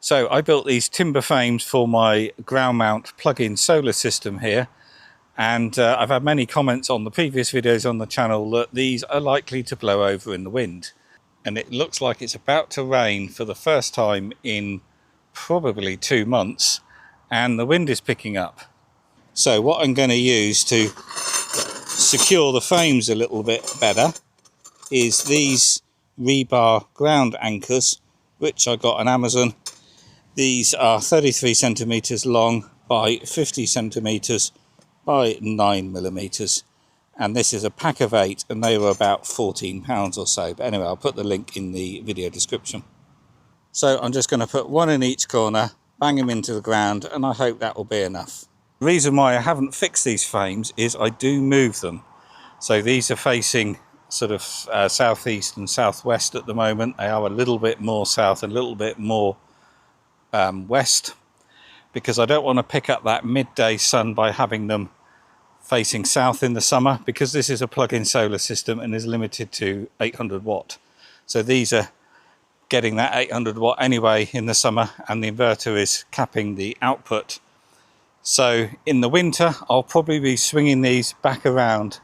So I built these timber frames for my ground mount plug-in solar system here, and I've had many comments on the previous videos on the channel that these are likely to blow over in the wind, and it looks like it's about to rain for the first time in probably 2 months, and the wind is picking up. So what I'm going to use to secure the frames a little bit better is these rebar ground anchors, which I got on Amazon. These are 33 centimeters long by 50 centimeters by 9 millimeters, and this is a pack of 8, and they were about £14 or so. But anyway, I'll put the link in the video description. So I'm just going to put one in each corner, bang them into the ground, and I hope that will be enough. The reason why I haven't fixed these frames is I do move them. So these are facing sort of southeast and southwest at the moment. They are a little bit more south and a little bit more west, because I don't want to pick up that midday sun by having them facing south in the summer, because this is a plug-in solar system and is limited to 800 watt. So these are getting that 800 watt anyway in the summer, and the inverter is capping the output. So in the winter I'll probably be swinging these back around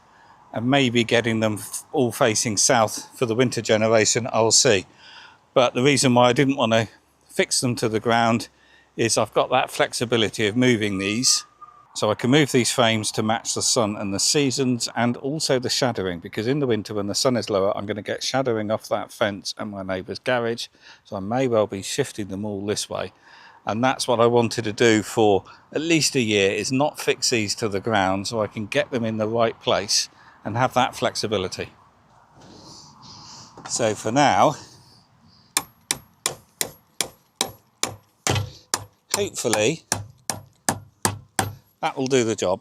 and maybe getting them all facing south for the winter generation. I'll see. But the reason why I didn't want to fix them to the ground is I've got that flexibility of moving these, so I can move these frames to match the sun and the seasons, and also the shadowing, because in the winter when the sun is lower I'm going to get shadowing off that fence and my neighbour's garage, so I may well be shifting them all this way. And that's what I wanted to do for at least a year, is not fix these to the ground, so I can get them in the right place and have that flexibility. So for now, hopefully that will do the job.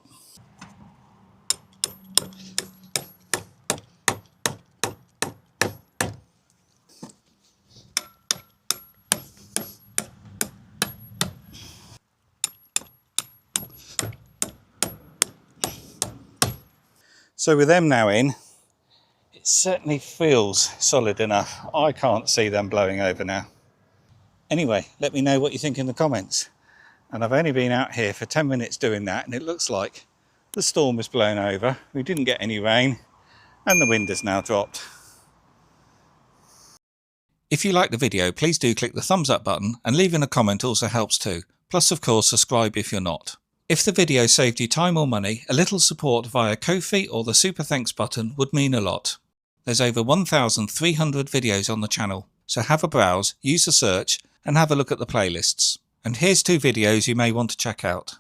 So with them now in, it certainly feels solid enough. I can't see them blowing over now. Anyway, let me know what you think in the comments. And I've only been out here for 10 minutes doing that, and it looks like the storm is blown over. We didn't get any rain, and the wind has now dropped. If you like the video, please do click the thumbs up button, and leaving a comment also helps too. Plus, of course, subscribe if you're not. If the video saved you time or money, a little support via Ko-fi or the Super Thanks button would mean a lot. There's over 1,300 videos on the channel, so have a browse, use the search, and have a look at the playlists. And here's 2 videos you may want to check out.